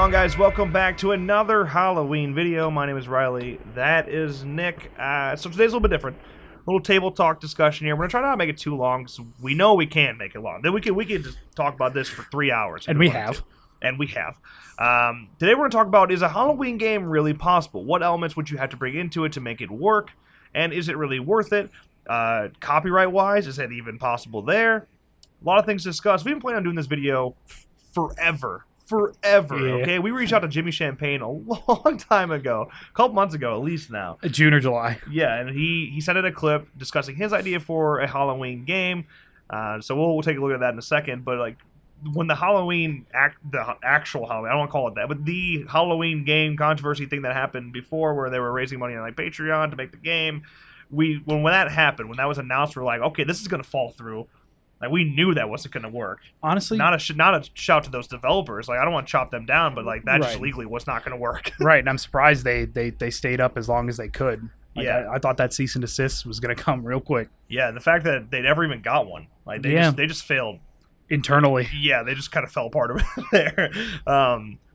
on, guys? Welcome back to another Halloween video. My name is Riley. That is Nick. So today's a little bit different. A little table talk discussion here. We're gonna try not to make it too long, because we know we can make it long. Then we can just talk about this for 3 hours. And we have. And we have. Today we're gonna talk about, is a Halloween game really possible? What elements would you have to bring into it to make it work? And is it really worth it? Copyright-wise, is it even possible there? A lot of things to discuss. We've been planning on doing this video forever, Yeah. okay? We reached out to Jimmy Champagne a long time ago, a couple months ago at least now. June or July. Yeah, and he sent in a clip discussing his idea for a Halloween game. So we'll take a look at that in a second. But like when the actual Halloween, I don't want to call it that, but the Halloween game controversy thing that happened before, where they were raising money on like Patreon to make the game, when that happened, when that was announced, we're like, okay, this is gonna fall through. Like, we knew that wasn't going to work. Honestly, not a shout to those developers. Like, I don't want to chop them down, but like that just Right. legally was not going to work. right, and I'm surprised they stayed up as long as they could. Like, Yeah. I thought that cease and desist was going to come real quick. Yeah, and the fact that they never even got one, like they just failed Internally. Yeah, they just kind of fell apart over there.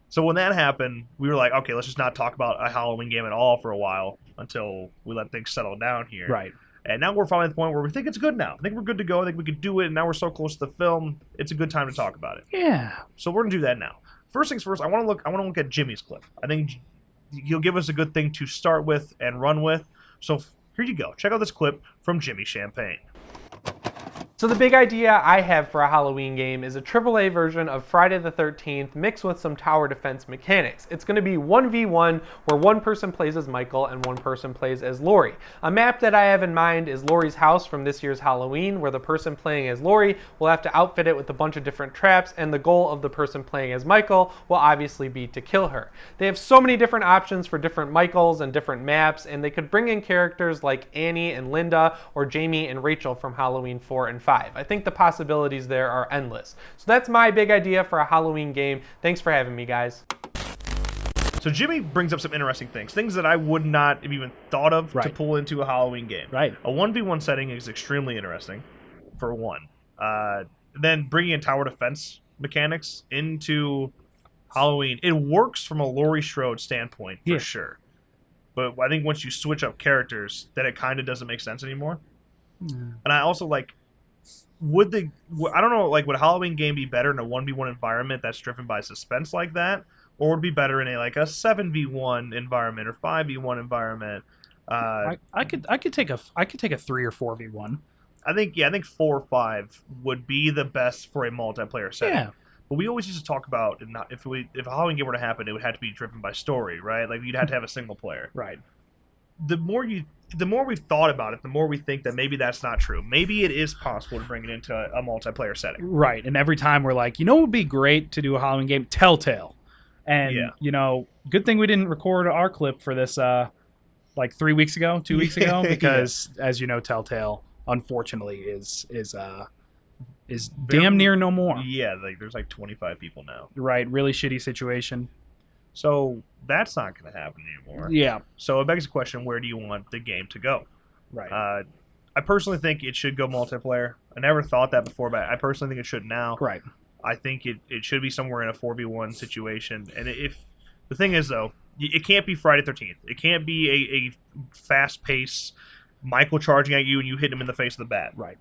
So when that happened, we were like, okay, let's just not talk about a Halloween game at all for a while until we let things settle down here. Right. And now we're finally at the point where we think it's good now. I think we're good to go. I think we could do it, and now we're so close to the film, it's a good time to talk about it. Yeah. So we're gonna do that now. First things first, I want to look at Jimmy's clip. I think he'll give us a good thing to start with and run with. So here you go. Check out this clip from Jimmy Champagne. So the big idea I have for a Halloween game is a AAA version of Friday the 13th mixed with some tower defense mechanics. It's going to be 1v1 where one person plays as Michael and one person plays as Laurie. A map that I have in mind is Laurie's house from this year's Halloween, where the person playing as Laurie will have to outfit it with a bunch of different traps, and the goal of the person playing as Michael will obviously be to kill her. They have so many different options for different Michaels and different maps, and they could bring in characters like Annie and Linda or Jamie and Rachel from Halloween 4 and 5. I think the possibilities there are endless. So that's my big idea for a Halloween game. Thanks for having me, guys. So Jimmy brings up some interesting things that I would not have even thought of to Right. pull into a Halloween game. Right. A 1v1 setting is extremely interesting, for one. Then bringing in tower defense mechanics into Halloween, it works from a Laurie Strode standpoint, for sure. But I think once you switch up characters, then it kind of doesn't make sense anymore. And I also like, I don't know, like, would a Halloween game be better in a 1v1 environment that's driven by suspense like that, or would it be better in a 7v1 environment or 5v1 environment? I could take a 3 or 4v1. I think 4 or 5 would be the best for a multiplayer setting. Yeah. But we always used to talk about, if a Halloween game were to happen, it would have to be driven by story, right? Like, you'd have to have a single player. Right. The more we've thought about it, the more we think that maybe that's not true. Maybe it is possible to bring it into a multiplayer setting. Right. And every time we're like, it would be great to do a Halloween game, Telltale. And, good thing we didn't record our clip for this 3 weeks ago, 2 weeks ago, because as you know, Telltale, unfortunately, is damn near no more. Yeah, there's 25 people now. Right. Really shitty situation. So that's not going to happen anymore. Yeah. So it begs the question, where do you want the game to go? Right. I personally think it should go multiplayer. I never thought that before, but I personally think it should now. Right. I think it should be somewhere in a 4v1 situation. And if the thing is, though, it can't be Friday 13th. It can't be a fast-paced Michael charging at you and you hit him in the face with the bat. Right.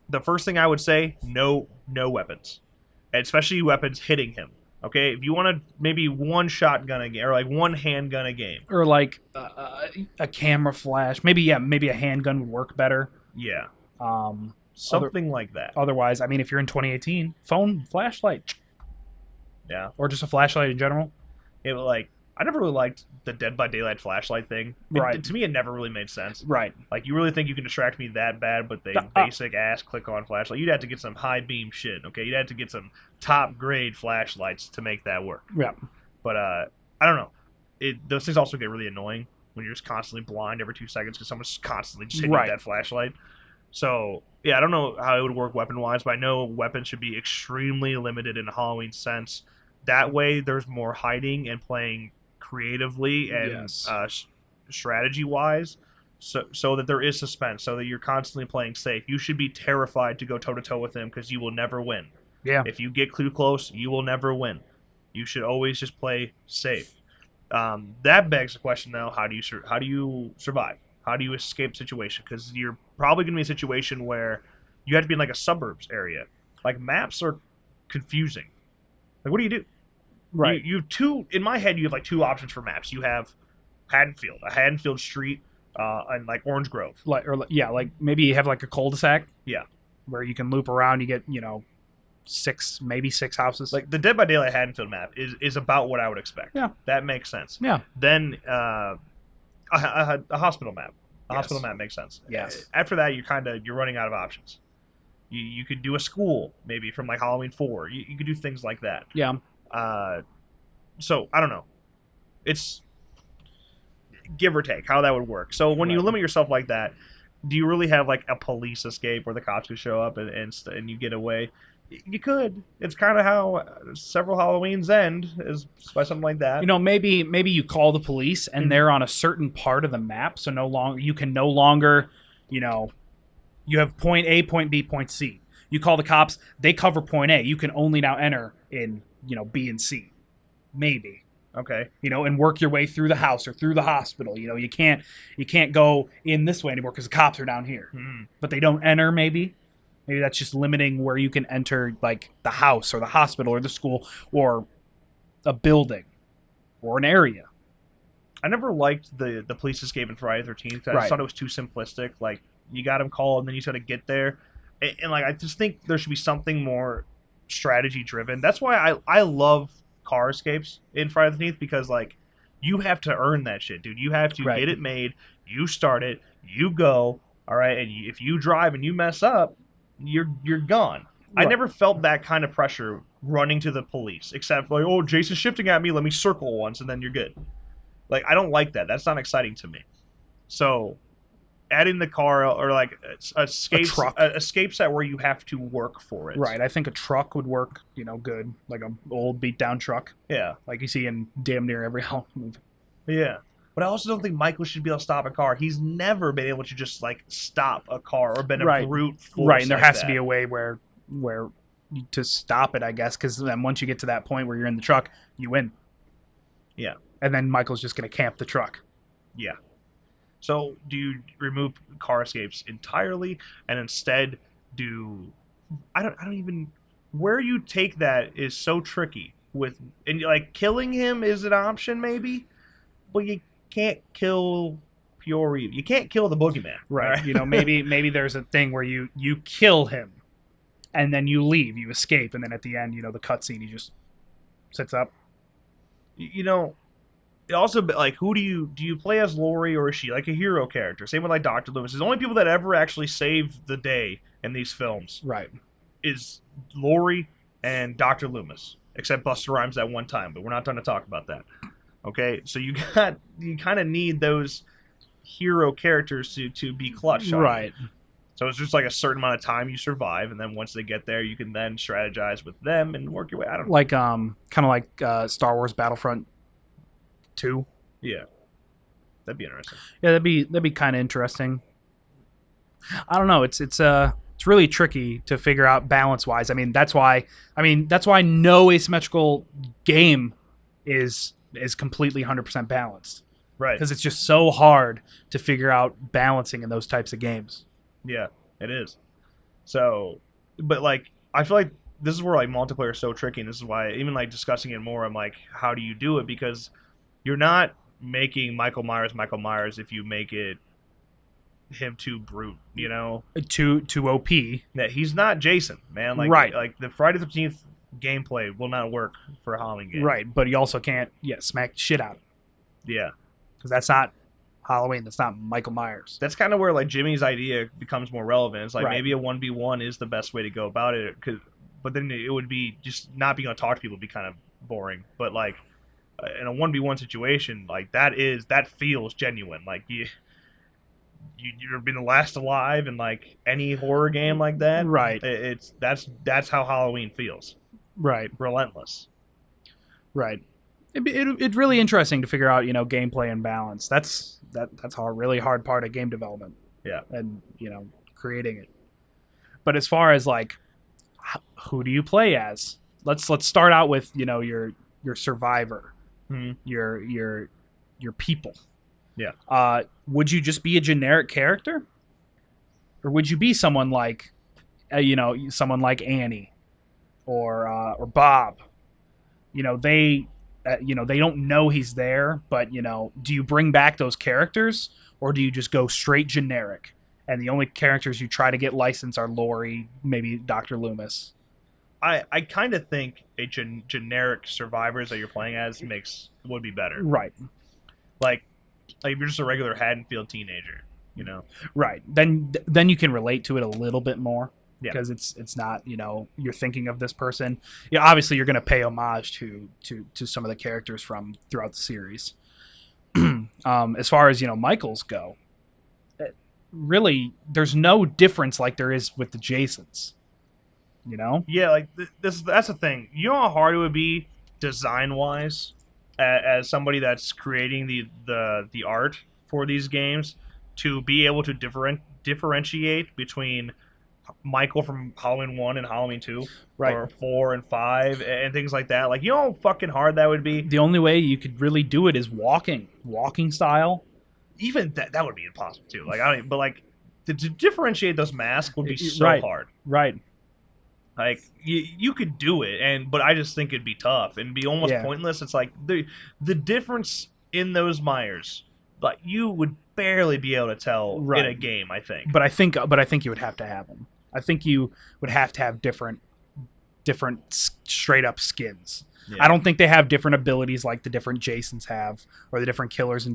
The first thing I would say, no weapons. And especially weapons hitting him. Okay, if you want to maybe one shotgun a game, or one handgun a game, or a camera flash, maybe a handgun would work better. Yeah, something like that. Otherwise, if you're in 2018, phone flashlight, Yeah, or just a flashlight in general. I never really liked the Dead by Daylight flashlight thing. Right. To me, it never really made sense. Right. Like, you really think you can distract me that bad, but the basic ass click-on flashlight, you'd have to get some high-beam shit, okay? You'd have to get some top-grade flashlights to make that work. Yeah. But, I don't know. Those things also get really annoying when you're just constantly blind every 2 seconds because someone's constantly just hitting you with that flashlight. So, yeah, I don't know how it would work weapon-wise, but I know weapons should be extremely limited in a Halloween sense. That way, there's more hiding and playing creatively and strategy-wise, so that there is suspense, so that you're constantly playing safe. You should be terrified to go toe-to-toe with him because you will never win. Yeah. If you get too close, you will never win. You should always just play safe. That begs the question, though: how do you survive? How do you escape the situation? Because you're probably going to be in a situation where you have to be in like a suburbs area. Like maps are confusing. Like, what do you do? Right. You have two. In my head, you have like two options for maps. You have a Haddonfield Street, and like Orange Grove. Like maybe you have like a cul-de-sac. Yeah. Where you can loop around. You get maybe six houses. Like the Dead by Daylight Haddonfield map is about what I would expect. Yeah. That makes sense. Yeah. Then a hospital map. Hospital map makes sense. Yes. After that, you're running out of options. You could do a school maybe from like Halloween 4. You could do things like that. Yeah. So I don't know. It's give or take how that would work. So when you limit yourself like that, do you really have like a police escape where the cops could show up and you get away? You could. It's kind of how several Halloweens end, is by something like that. Maybe you call the police and they're on a certain part of the map, so you can no longer, you have point A, point B, point C. You call the cops, they cover point A. You can only now enter in, B and C. Maybe. Okay. And work your way through the house or through the hospital. You can't go in this way anymore because the cops are down here. But they don't enter, maybe. Maybe that's just limiting where you can enter, like, the house or the hospital or the school or a building or an area. I never liked the police escape in Friday the 13th because I just thought it was too simplistic. Like, you got him called and then you sort of get there. And like, I just think there should be something more strategy-driven. That's why I love car escapes in Friday the 13th, because, like, you have to earn that shit, dude. You have to get it made. You start it. You go. All right? And if you drive and you mess up, you're gone. I never felt that kind of pressure running to the police, except like, oh, Jason's shifting at me, let me circle once and then you're good. Like, I don't like that. That's not exciting to me. So adding the car or like escape set where you have to work for it. Right. I think a truck would work, good. Like an old beat down truck. Yeah. Like you see in damn near every Halloween movie. Yeah. But I also don't think Michael should be able to stop a car. He's never been able to just like stop a car or been a brute force. Right, and there like has to be a way where to stop it, I guess, because then once you get to that point where you're in the truck, you win. Yeah. And then Michael's just going to camp the truck. Yeah. So do you remove car escapes entirely and instead I don't even where you take that is so tricky and like killing him is an option maybe, but you can't kill pure evil. You can't kill the boogeyman. Right. Maybe there's a thing where you kill him and then you leave, you escape, and then at the end, the cutscene, he just sits up. It also, like, who do you play as Lori, or is she like a hero character? Same with like Dr. Loomis. The only people that ever actually save the day in these films, right, is Lori and Dr. Loomis, except Busta Rhymes at one time. But we're not done to talk about that. Okay, so you kind of need those hero characters to be clutch on. Right. So it's just like a certain amount of time you survive, and then once they get there, you can then strategize with them and work your way. I don't know. Like kind of like Star Wars Battlefront 2. Yeah, that'd be interesting. Yeah, that'd be kind of interesting. I don't know. It's really tricky to figure out balance wise. That's why no asymmetrical game is completely 100% balanced. Right. Because it's just so hard to figure out balancing in those types of games. Yeah, it is. So, but like, I feel like this is where like multiplayer is so tricky, and this is why even like discussing it more, I'm like, how do you do it? Because you're not making Michael Myers if you make him too brute, too OP. Yeah, he's not Jason, man. Like, right. Like the Friday the 13th gameplay will not work for a Halloween game. Right, but you also can't smack shit out. Yeah, because that's not Halloween. That's not Michael Myers. That's kind of where like Jimmy's idea becomes more relevant. It's like maybe a 1v1 is the best way to go about it, but then it would be just not being able to talk to people would be kind of boring. But like in a 1v1 situation, like that feels genuine. Like you're being the last alive in like any horror game like that. Right. That's how Halloween feels. Right. Relentless. Right. It's really interesting to figure out, gameplay and balance. That's a really hard part of game development. Yeah. And, creating it. But as far as like, who do you play as? Let's start out with, your your survivor, your people. Yeah. Would you just be a generic character, or would you be someone like, someone like Annie, or Bob? They don't know he's there, but do you bring back those characters, or do you just go straight generic? And the only characters you try to get licensed are Lori, maybe Dr. Loomis. I kind of think a generic survivors that you're playing as would be better. Right. Like if you're just a regular Haddonfield teenager, Right. Then you can relate to it a little bit more. Yeah. Because it's not, you're thinking of this person. Yeah, obviously you're going to pay homage to some of the characters from throughout the series. As far as, Michaels go, really there's no difference like there is with the Jasons. Yeah, like that's the thing. You know how hard it would be design-wise as somebody that's creating the art for these games to be able to differentiate between Michael from Halloween 1 and Halloween 2, right, or 4 and 5 and things like that. Like, how fucking hard that would be. The only way you could really do it is walking style. Even that would be impossible too. Like, but like to differentiate those masks would be so hard. Right. Like you could do it, but I just think it'd be tough and be almost pointless. It's like the difference in those Myers, like you would barely be able to tell in a game. I think, but I think you would have to have them. I think you would have to have different straight up skins. Yeah. I don't think they have different abilities like the different Jasons have or the different killers in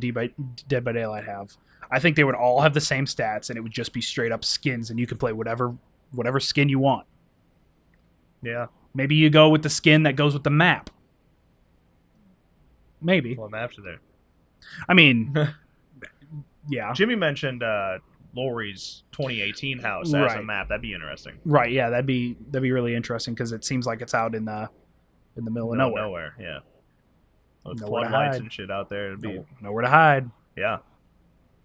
Dead by Daylight have. I think they would all have the same stats, and it would just be straight up skins, and you could play whatever skin you want. Yeah. Maybe you go with the skin that goes with the map. Maybe. What maps are there? I mean, yeah. Jimmy mentioned Lori's 2018 house as a map. That'd be interesting. Right. Yeah. That'd be really interesting because it seems like it's out in the middle of nowhere. Yeah. With floodlights and shit out there, it'd be nowhere to hide. Yeah.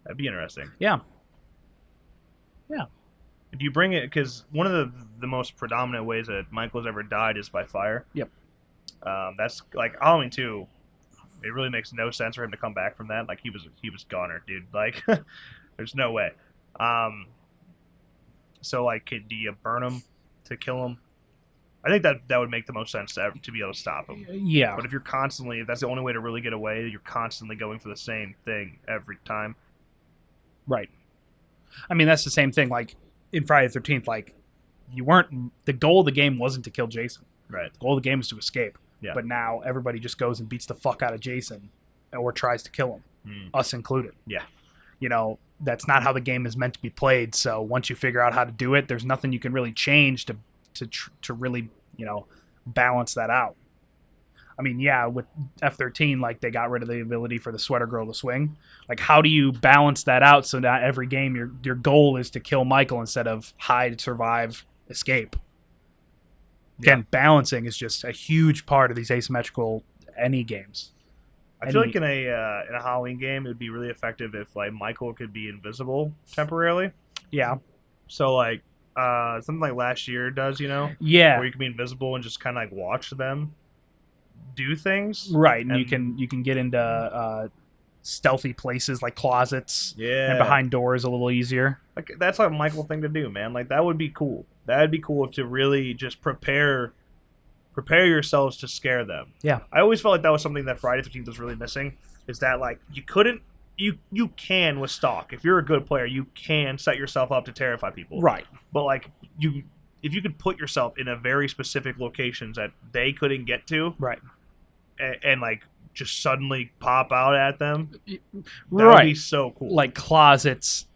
That'd be interesting. Yeah. Yeah. If you bring it, because one of the most predominant ways that Michael's ever died is by fire. Yep. That's like Halloween 2. It really makes no sense for him to come back from that. Like he was goner, dude. Like there's no way. So like, do you burn him to kill him? I think that would make the most sense to be able to stop him. Yeah. But if that's the only way to really get away, you're constantly going for the same thing every time. Right. I mean, that's the same thing. Like in Friday the 13th, like the goal of the game wasn't to kill Jason. Right. The goal of the game was to escape. Yeah. But now everybody just goes and beats the fuck out of Jason or tries to kill him, us included. Yeah. That's not how the game is meant to be played. So once you figure out how to do it, there's nothing you can really change to really, balance that out. I mean, yeah, with F13, like they got rid of the ability for the sweater girl to swing. Like, how do you balance that out so that every game your goal is to kill Michael instead of hide, survive, escape? Again, balancing is just a huge part of these asymmetrical games. I feel like in a Halloween game, it would be really effective if like Michael could be invisible temporarily. Yeah. So like something like last year does, Yeah. where you can be invisible and just kind of like watch them do things. Right, and you can get into stealthy places like closets and behind doors a little easier. Like that's like a Michael thing to do, man. Like that would be cool. That'd be cool to really just prepare yourselves to scare them. Yeah. I always felt like that was something that Friday the 13th was really missing, is that like you can with stock. If you're a good player, you can set yourself up to terrify people. Right. But like if you could put yourself in a very specific locations that they couldn't get to. Right. And like just suddenly pop out at them. That would be so cool. Like closets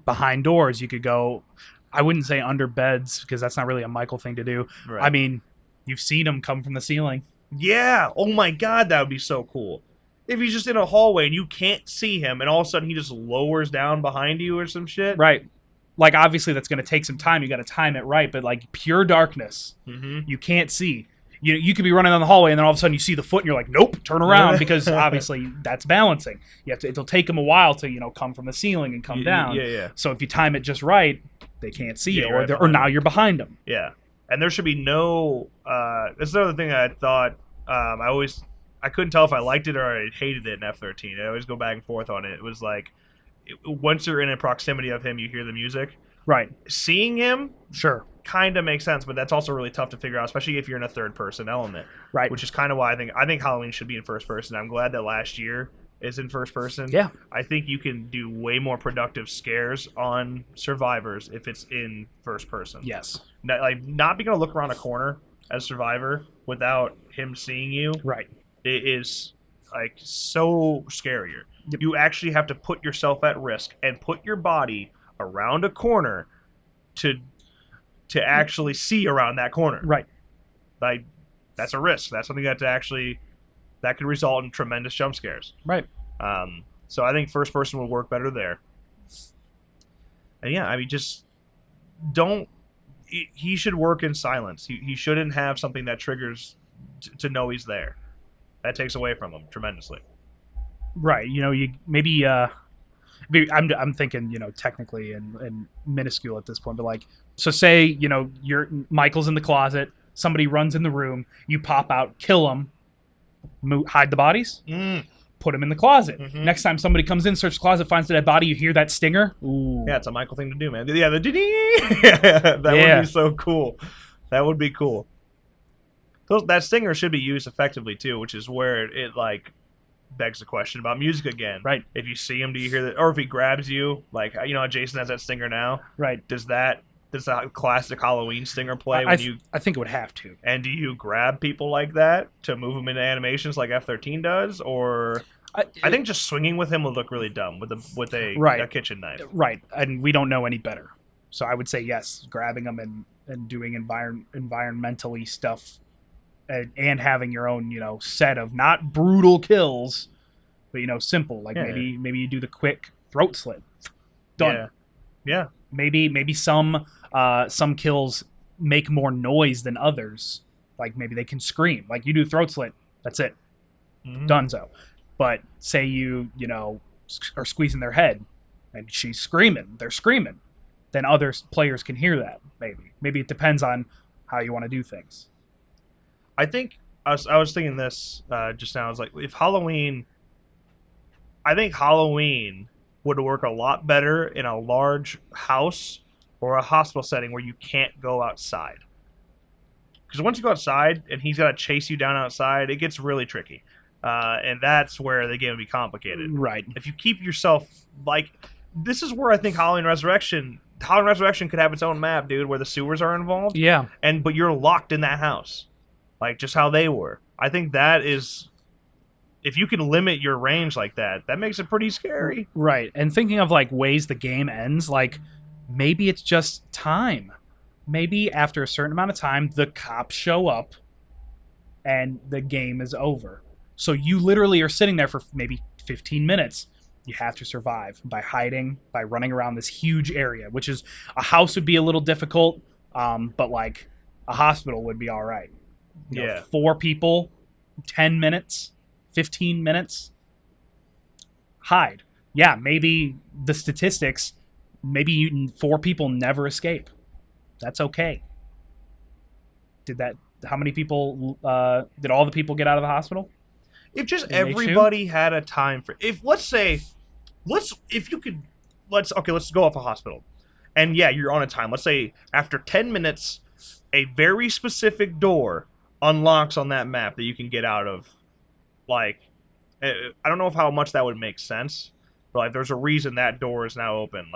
behind doors, you could go. I wouldn't say under beds because that's not really a Michael thing to do. Right. I mean, you've seen him come from the ceiling. Yeah. Oh my God, that would be so cool. If he's just in a hallway and you can't see him, and all of a sudden he just lowers down behind you or some shit. Right. Like obviously that's going to take some time. You got to time it right, but like pure darkness, you can't see. You could be running down the hallway and then all of a sudden you see the foot and you're like, nope, turn around, because obviously that's balancing. It'll take them a while to come from the ceiling and come down. Yeah. So if you time it just right, they can't see you, or right now you're behind them. Yeah, and there should be no. That's another thing I thought I couldn't tell if I liked it or I hated it in F-13. I always go back and forth on it. It was like once you're in a proximity of him, you hear the music. Right. Seeing him, Sure. kind of makes sense, but that's also really tough to figure out, especially if you're in a third person element. Right. Which is kind of why I think Halloween should be in first person. I'm glad that last year is in first person. Yeah. I think you can do way more productive scares on survivors if it's in first person. Yes. Not being able to look around a corner as survivor without him seeing you. Right. It is like so scarier. Yep. You actually have to put yourself at risk and put your body around a corner to actually see around that corner. Right. Like that's a risk. That's something that could result in tremendous jump scares. Right. So I think first person would work better there. And yeah, I mean, just don't. He should work in silence. He shouldn't have something that triggers to know he's there. That takes away from him tremendously. Right. You maybe I'm thinking, technically and minuscule at this point, but like, so say, you're Michael's in the closet, somebody runs in the room, you pop out, kill him, hide the bodies, put him in the closet. Mm-hmm. Next time somebody comes in, search the closet, finds the dead body, you hear that stinger. Ooh. Yeah, it's a Michael thing to do, man. Yeah, that would be so cool. That would be cool. That stinger should be used effectively too, which is where it like begs the question about music again. Right. If you see him, do you hear that? Or if he grabs you, like how Jason has that stinger now. Right. Does that classic Halloween stinger play I think it would have to. And do you grab people like that to move them into animations like F-13 does, or I think just swinging with him would look really dumb with a kitchen knife. Right, and we don't know any better. So I would say yes, grabbing them and doing environmentally stuff, and having your own set of not brutal kills, but simple like maybe you do the quick throat slit. Done. Yeah. Maybe some kills make more noise than others. Like maybe they can scream. Like you do throat slit, that's it. Mm-hmm. Donezo. But say you are squeezing their head and she's screaming, they're screaming, then other players can hear that. Maybe it depends on how you want to do things. I think I was thinking this just now. I was like, I think Halloween would work a lot better in a large house or a hospital setting where you can't go outside. Because once you go outside and he's got to chase you down outside, it gets really tricky. And that's where the game would be complicated. Right. If you keep yourself, this is where I think Halloween Resurrection could have its own map, dude, where the sewers are involved. Yeah. But you're locked in that house. Like, just how they were. I think that is... If you can limit your range like that, that makes it pretty scary. Right. And thinking of, ways the game ends, maybe it's just time. Maybe after a certain amount of time, the cops show up and the game is over. So you literally are sitting there for maybe 15 minutes. You have to survive by hiding, by running around this huge area, which is a house would be a little difficult, but a hospital would be all right. 4 people, 10 minutes, 15 minutes, hide. Yeah, maybe the statistics, maybe 4 people never escape. That's okay. How many people, did all the people get out of the hospital? If just everybody had a time for, let's go off a hospital. And yeah, you're on a time. Let's say after 10 minutes, a very specific door unlocks on that map that you can get out of. I don't know how much that would make sense, but there's a reason that door is now open.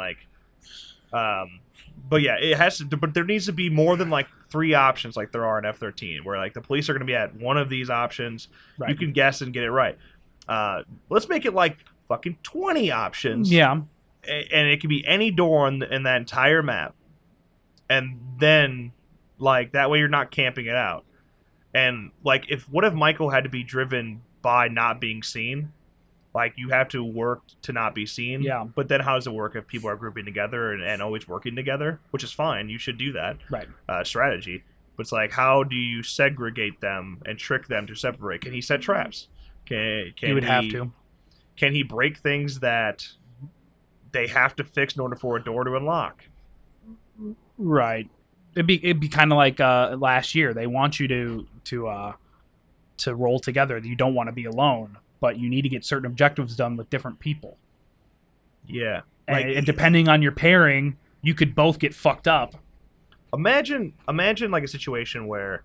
But yeah, it has to. But there needs to be more than 3 options like there are in F-13, where the police are going to be at one of these options. Right. You can guess and get it right. Let's make it fucking 20 options. Yeah, and it can be any door in that entire map, and then that way you're not camping it out. And what if Michael had to be driven by not being seen? You have to work to not be seen. Yeah. But then how does it work if people are grouping together and always working together? Which is fine. You should do that. Right. Strategy. But it's how do you segregate them and trick them to separate? Can he set traps? He would have to. Can he break things that they have to fix in order for a door to unlock? Right. It'd be kind of like last year. They want you to to roll together. You don't want to be alone, but you need to get certain objectives done with different people. Yeah. And depending on your pairing, you could both get fucked up. Imagine like a situation where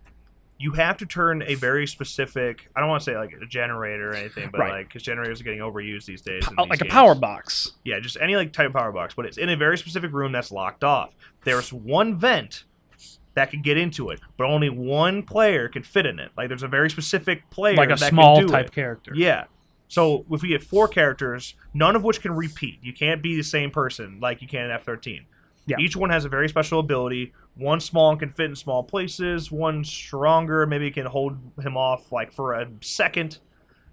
you have to turn a very specific, I don't want to say like a generator or anything, but like, because generators are getting overused these days. Like a power box. Yeah, just any like type of power box, but it's in a very specific room that's locked off. There's one vent that can get into it, but only one player can fit in it. Like there's a very specific player like a that small can do type it. character. Yeah. So if we get 4 characters, none of which can repeat. You can't be the same person like you can in F-13. Yeah. Each one has a very special ability. One small and can fit in small places. One stronger, maybe can hold him off like for a second.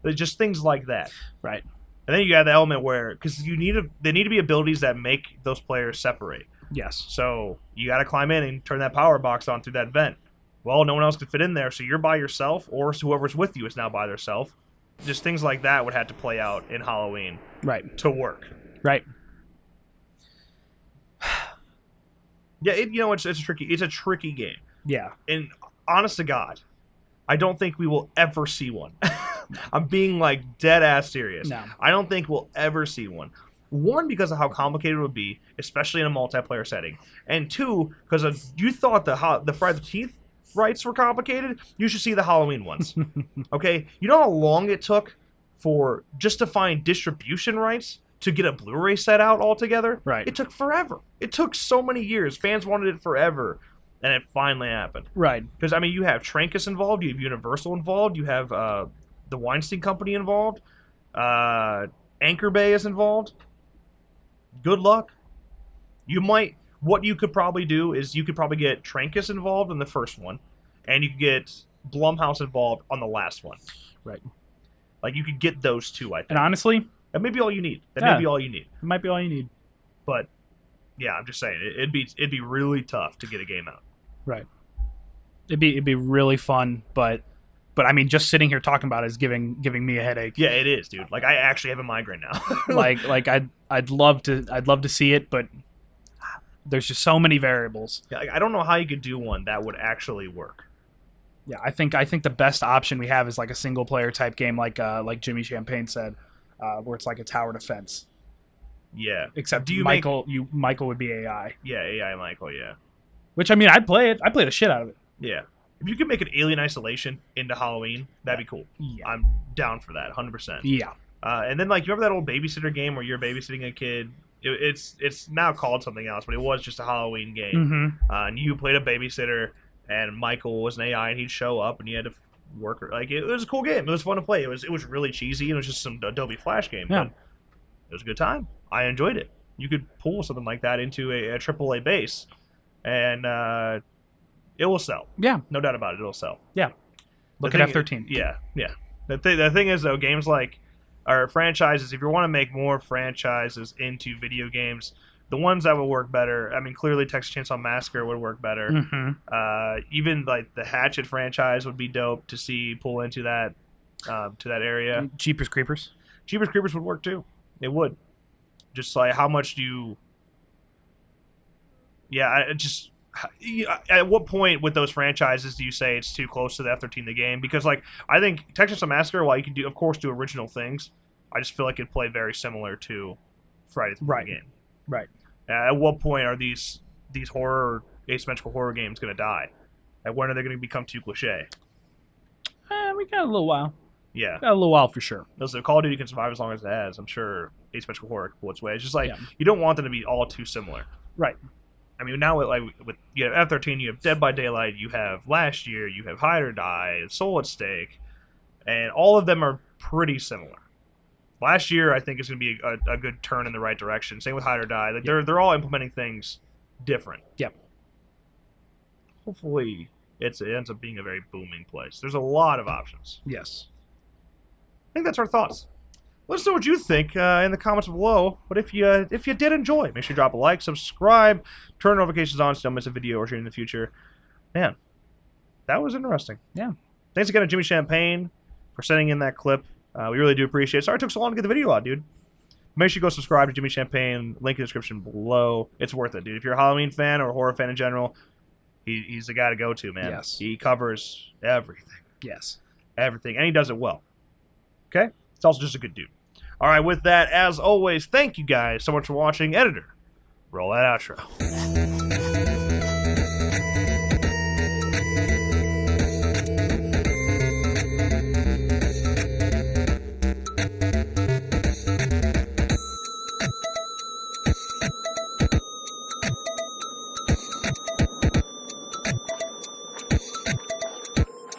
There's just things like that. Right. And then you have the element where, because they need to be abilities that make those players separate. Yes. So you got to climb in and turn that power box on through that vent. Well, no one else can fit in there, so you're by yourself, or whoever's with you is now by themselves. Just things like that would have to play out in Halloween, right, to work. Right. Yeah, it's a tricky game. Yeah. And honest to God, I don't think we will ever see one. I'm being like dead ass serious. No. I don't think we'll ever see one. One, because of how complicated it would be, especially in a multiplayer setting. And two, because you thought the Friday the 13th rights were complicated, you should see the Halloween ones. Okay? You know how long it took for just to find distribution rights to get a Blu-ray set out altogether? Right. It took forever. It took so many years. Fans wanted it forever. And it finally happened. Right. Because, I mean, you have Trancas involved, you have Universal involved, you have the Weinstein Company involved, Anchor Bay is involved. Good luck. What you could probably do is you could probably get Trancas involved in the first one, and you could get Blumhouse involved on the last one. Right. Like, you could get those two, I think. And honestly, that may be all you need. May be all you need. It might be all you need. But, yeah, I'm just saying, it'd be really tough to get a game out. Right. It'd be really fun, but I mean, just sitting here talking about it is giving me a headache. Yeah, it is, dude. Like, I actually have a migraine now. like I'd love to see it, but there's just so many variables. Yeah, like, I don't know how you could do one that would actually work. Yeah, I think the best option we have is like a single player type game, like Jimmy Champagne said, where it's like a tower defense. Yeah. Except Michael would be AI. Yeah, AI Michael. Yeah. Which, I mean, I'd play it. I'd play the shit out of it. Yeah. If you could make an Alien Isolation into Halloween, that'd be cool. Yeah. I'm down for that, 100%. Yeah. And then, like, you remember that old babysitter game where you're babysitting a kid? It's now called something else, but it was just a Halloween game. Mm-hmm. And you played a babysitter, and Michael was an AI, and he'd show up, and you had to work. Like, it was a cool game. It was fun to play. It was really cheesy. It was just some Adobe Flash game. Yeah. But it was a good time. I enjoyed it. You could pull something like that into a AAA base, and it will sell. Yeah. No doubt about it. It'll sell. Yeah. Look at F-13. Yeah, yeah. The thing is, though, games like, or franchises, if you want to make more franchises into video games, the ones that would work better, I mean, clearly Texas Chainsaw Massacre would work better. Mm-hmm. Even, like, the Hatchet franchise would be dope to see pull into that area. Jeepers Creepers. Jeepers Creepers would work, too. It would. Just, like, how much do you... Yeah, at what point with those franchises do you say it's too close to the F-13 the game? Because, like, I think Texas Chainsaw Massacre, while you can of course do original things, I just feel like it'd play very similar to Friday the 13th Right. game. Right. At what point are these horror, asymmetrical horror games going to die? At when are they going to become too cliche? We got a little while. Yeah. Got a little while for sure. So Call of Duty can survive as long as it has. I'm sure asymmetrical horror can pull its way. It's just like, Yeah. you don't want them to be all too similar. Right. I mean, now with you have F-13, you have Dead by Daylight, you have Last Year, you have Hide or Die, Soul at Stake, and all of them are pretty similar. Last Year, I think, is going to be a good turn in the right direction. Same with Hide or Die. Like, they're all implementing things different. Yep. Hopefully, it ends up being a very booming place. There's a lot of options. Yes. I think that's our thoughts. Let us know what you think in the comments below. But if you did enjoy, make sure you drop a like, subscribe, turn notifications on so you don't miss a video or stream in the future. Man, that was interesting. Yeah. Thanks again to Jimmy Champagne for sending in that clip. We really do appreciate it. Sorry it took so long to get the video out, dude. Make sure you go subscribe to Jimmy Champagne. Link in the description below. It's worth it, dude. If you're a Halloween fan or a horror fan in general, he's the guy to go to, man. Yes. He covers everything. Yes. everything, and he does it well. Okay? He's also just a good dude. All right, with that, as always, thank you guys so much for watching. Editor, roll that outro.